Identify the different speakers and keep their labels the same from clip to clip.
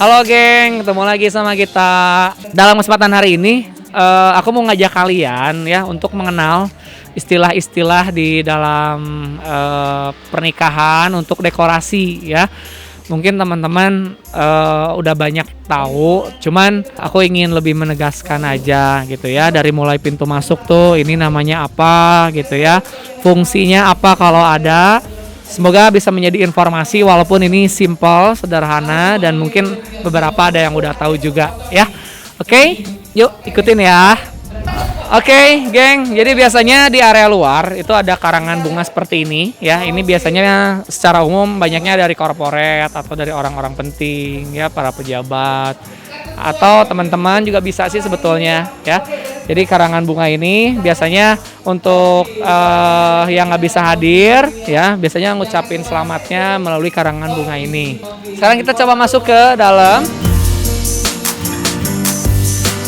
Speaker 1: Halo geng, ketemu lagi sama kita. Dalam kesempatan hari ini, aku mau ngajak kalian ya untuk mengenal istilah-istilah di dalam pernikahan untuk dekorasi ya. Mungkin teman-teman udah banyak tahu, cuman aku ingin lebih menegaskan aja gitu ya. Dari mulai pintu masuk tuh, ini namanya apa gitu ya, fungsinya apa kalau ada. Semoga bisa menjadi informasi walaupun ini simple, sederhana, dan mungkin beberapa ada yang udah tahu juga ya. Oke, yuk ikutin ya. Oke, geng. Jadi biasanya di area luar itu ada karangan bunga seperti ini ya. Ini biasanya secara umum banyaknya dari korporat atau dari orang-orang penting ya, para pejabat atau teman-teman juga bisa sih sebetulnya ya. Jadi karangan bunga ini biasanya untuk yang nggak bisa hadir ya, biasanya ngucapin selamatnya melalui karangan bunga ini. Sekarang kita coba masuk ke dalam.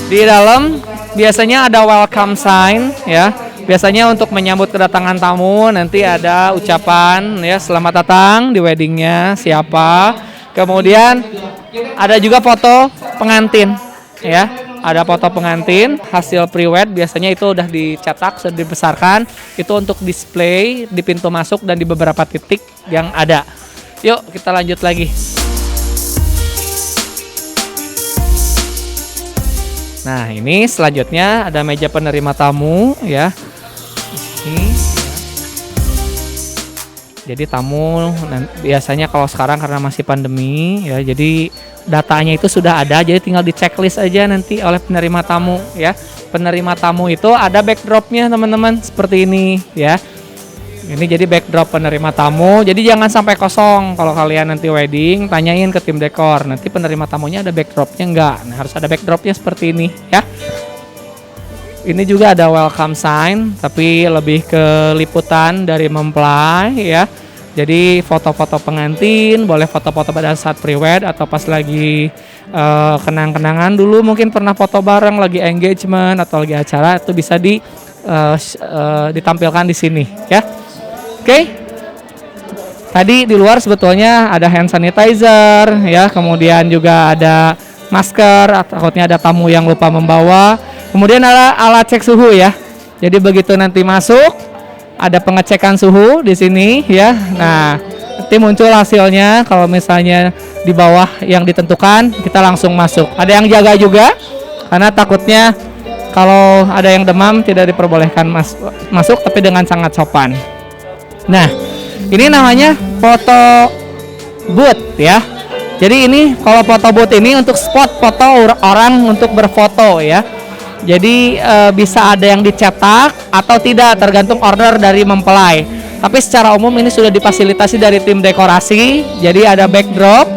Speaker 1: Di dalam biasanya ada welcome sign ya. Biasanya untuk menyambut kedatangan tamu nanti ada ucapan ya, selamat datang di weddingnya siapa. Kemudian ada juga foto pengantin ya. Ada foto pengantin hasil pre-wed, biasanya itu udah dicetak, sudah dibesarkan. Itu untuk display di pintu masuk dan di beberapa titik yang ada. Yuk kita lanjut lagi. Nah ini selanjutnya ada meja penerima tamu ya. Ini ya. Jadi tamu biasanya kalau sekarang karena masih pandemi ya, jadi datanya itu sudah ada, jadi tinggal di checklist aja nanti oleh penerima tamu ya. Penerima tamu itu ada backdropnya teman-teman seperti ini ya. Ini jadi backdrop penerima tamu, jadi jangan sampai kosong kalau kalian nanti wedding, tanyain ke tim dekor, nanti penerima tamunya ada backdropnya enggak. Nah, harus ada backdropnya seperti ini ya. Ini juga ada welcome sign, tapi lebih ke liputan dari mempelai ya. Jadi foto-foto pengantin, boleh foto-foto pada saat pre-wed atau pas lagi kenang-kenangan dulu, mungkin pernah foto bareng lagi engagement atau lagi acara, itu bisa ditampilkan di sini ya. Oke. Tadi di luar sebetulnya ada hand sanitizer ya, kemudian juga ada masker, takutnya ada tamu yang lupa membawa. Kemudian ada alat cek suhu ya. Jadi begitu nanti masuk ada pengecekan suhu di sini ya. Nah, nanti muncul hasilnya. Kalau misalnya di bawah yang ditentukan, kita langsung masuk. Ada yang jaga juga karena takutnya kalau ada yang demam tidak diperbolehkan masuk, tapi dengan sangat sopan. Nah, ini namanya foto booth ya. Jadi ini kalau foto booth ini untuk spot foto orang untuk berfoto ya. Jadi bisa ada yang dicetak atau tidak, tergantung order dari mempelai. Tapi secara umum ini sudah difasilitasi dari tim dekorasi. Jadi ada backdrop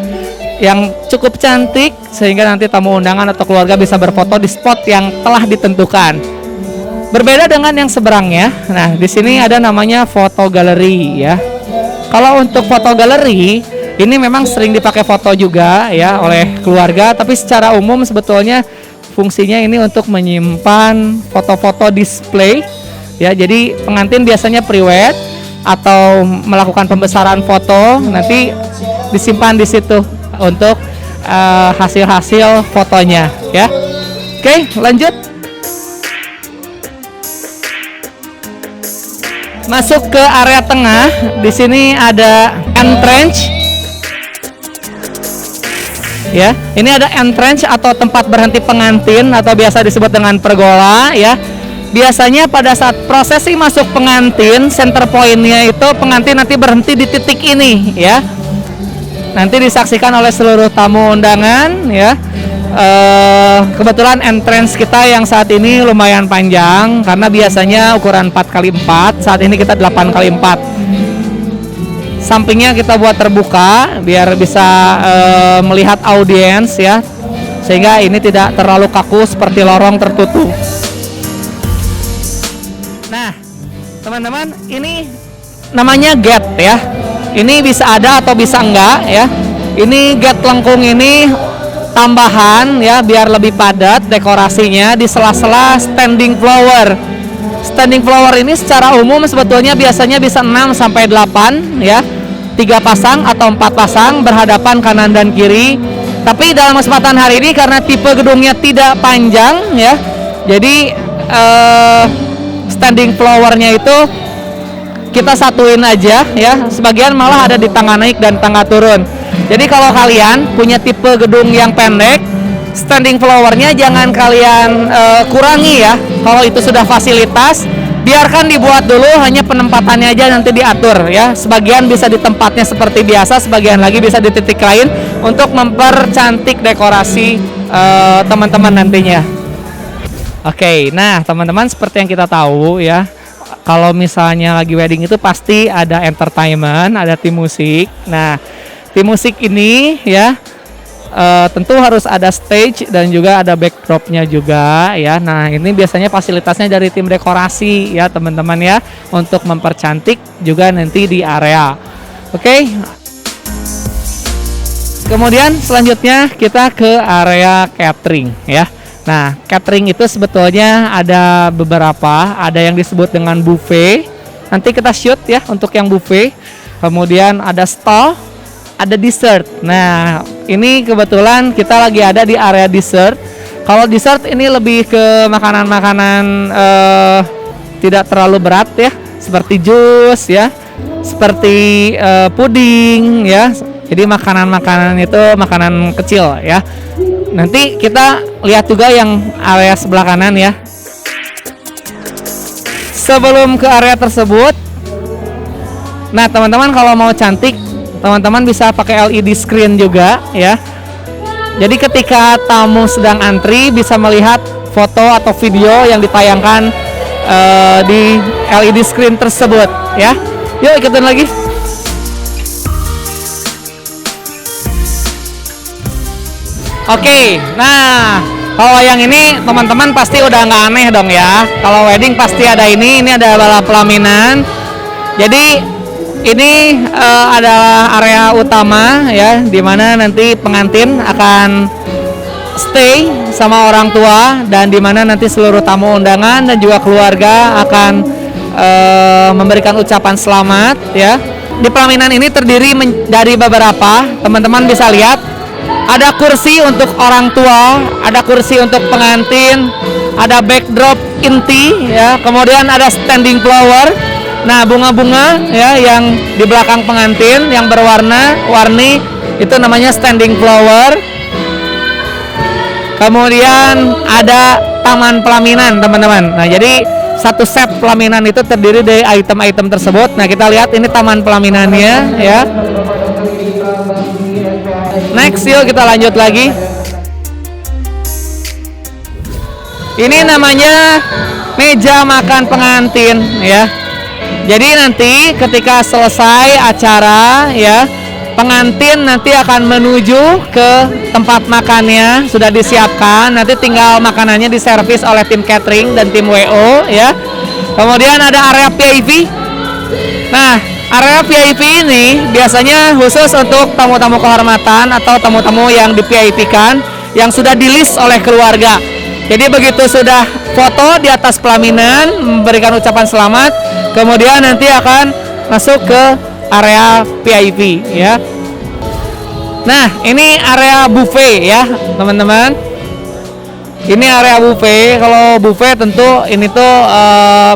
Speaker 1: yang cukup cantik sehingga nanti tamu undangan atau keluarga bisa berfoto di spot yang telah ditentukan. Berbeda dengan yang seberangnya. Nah, di sini ada namanya foto galeri ya. Kalau untuk foto galeri ini memang sering dipakai foto juga ya oleh keluarga, tapi secara umum sebetulnya fungsinya ini untuk menyimpan foto-foto display ya. Jadi pengantin biasanya pre-wed atau melakukan pembesaran foto, nanti disimpan di situ untuk hasil-hasil fotonya ya. Oke, lanjut. Masuk ke area tengah. Di sini ada entrance. Ya, ini ada entrance atau tempat berhenti pengantin atau biasa disebut dengan pergola ya. Biasanya pada saat prosesi masuk pengantin, center point-nya itu pengantin nanti berhenti di titik ini ya. Nanti disaksikan oleh seluruh tamu undangan ya. Kebetulan entrance kita yang saat ini lumayan panjang karena biasanya ukuran 4x4, saat ini kita 8x4. Sampingnya kita buat terbuka biar bisa melihat audiens ya, sehingga ini tidak terlalu kaku seperti lorong tertutup. Nah teman-teman, ini namanya gate ya. Ini bisa ada atau bisa enggak ya. Ini gate lengkung ini tambahan ya, biar lebih padat dekorasinya di sela-sela standing flower. Standing flower ini secara umum sebetulnya biasanya bisa 6 sampai 8 ya. 3 pasang atau 4 pasang berhadapan kanan dan kiri. Tapi dalam kesempatan hari ini karena tipe gedungnya tidak panjang ya, jadi standing flowernya itu kita satuin aja ya. Sebagian malah ada di tangga naik dan tangga turun. Jadi kalau kalian punya tipe gedung yang pendek, standing flowernya jangan kalian kurangi ya. Kalau itu sudah fasilitas, biarkan dibuat dulu, hanya penempatannya aja nanti diatur ya. Sebagian bisa di tempatnya seperti biasa, sebagian lagi bisa di titik lain untuk mempercantik dekorasi teman-teman nantinya. Oke, nah teman-teman, seperti yang kita tahu ya, kalau misalnya lagi wedding itu pasti ada entertainment, ada tim musik. Nah, tim musik ini ya tentu harus ada stage dan juga ada backdropnya juga ya. Nah, ini biasanya fasilitasnya dari tim dekorasi ya teman-teman ya, untuk mempercantik juga nanti di area. Oke. Kemudian selanjutnya kita ke area catering ya. Nah, catering itu sebetulnya ada beberapa, ada yang disebut dengan buffet. Nanti kita shoot ya untuk yang buffet. Kemudian ada stall, ada dessert. Nah, ini kebetulan kita lagi ada di area dessert. Kalau dessert ini lebih ke makanan-makanan tidak terlalu berat ya, seperti jus ya, seperti puding ya. Jadi makanan-makanan itu makanan kecil ya. Nanti kita lihat juga yang area sebelah kanan ya. Sebelum ke area tersebut, nah teman-teman kalau mau cantik, teman-teman bisa pakai LED screen juga ya. Jadi ketika tamu sedang antri bisa melihat foto atau video yang ditayangkan di LED screen tersebut ya. Yuk ikutin lagi. Oke, nah kalau yang ini teman-teman pasti udah nggak aneh dong ya. Kalau wedding pasti ada ini ada balap pelaminan. Jadi ini adalah area utama ya, dimana nanti pengantin akan stay sama orang tua dan dimana nanti seluruh tamu undangan dan juga keluarga akan memberikan ucapan selamat ya. Di pelaminan ini terdiri dari beberapa, teman-teman bisa lihat. Ada kursi untuk orang tua, ada kursi untuk pengantin, ada backdrop inti ya, kemudian ada standing flower. Nah, bunga-bunga ya yang di belakang pengantin yang berwarna-warni itu namanya standing flower. Kemudian ada taman pelaminan, teman-teman. Nah, jadi satu set pelaminan itu terdiri dari item-item tersebut. Nah, kita lihat ini taman pelaminannya ya. Next, yuk kita lanjut lagi. Ini namanya meja makan pengantin ya. Jadi nanti ketika selesai acara ya, pengantin nanti akan menuju ke tempat makannya, sudah disiapkan. Nanti tinggal makanannya diservis oleh tim catering dan tim WO ya. Kemudian ada area VIP. Nah, area VIP ini biasanya khusus untuk tamu-tamu kehormatan atau tamu-tamu yang di VIP-kan yang sudah di-list oleh keluarga. Jadi begitu sudah foto di atas pelaminan, memberikan ucapan selamat, kemudian nanti akan masuk ke area VIP ya. Nah, ini area buffet ya, teman-teman. Ini area buffet. Kalau buffet tentu ini tuh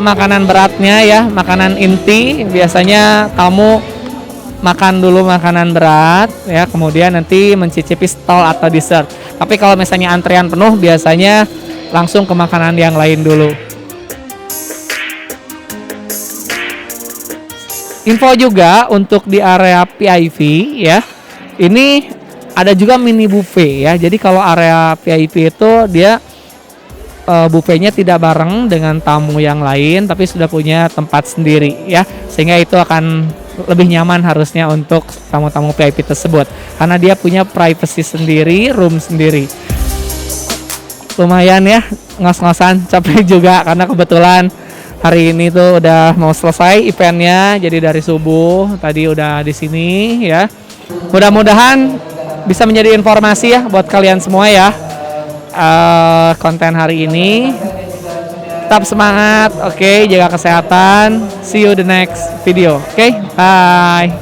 Speaker 1: makanan beratnya ya, makanan inti. Biasanya tamu makan dulu makanan berat ya, kemudian nanti mencicipi stall atau dessert. Tapi kalau misalnya antrian penuh, biasanya langsung ke makanan yang lain dulu. Info juga untuk di area VIP ya. Ini ada juga mini buffet ya. Jadi kalau area VIP itu dia buffetnya tidak bareng dengan tamu yang lain, tapi sudah punya tempat sendiri ya. Sehingga itu akan lebih nyaman harusnya untuk tamu-tamu VIP tersebut. Karena dia punya privacy sendiri, room sendiri. Lumayan ya, ngos-ngosan, capek juga karena kebetulan hari ini tuh udah mau selesai eventnya. Jadi dari subuh tadi udah di sini ya. Mudah-mudahan bisa menjadi informasi ya buat kalian semua ya, konten hari ini. Tetap semangat, oke, jaga kesehatan. See you the next video, oke, bye.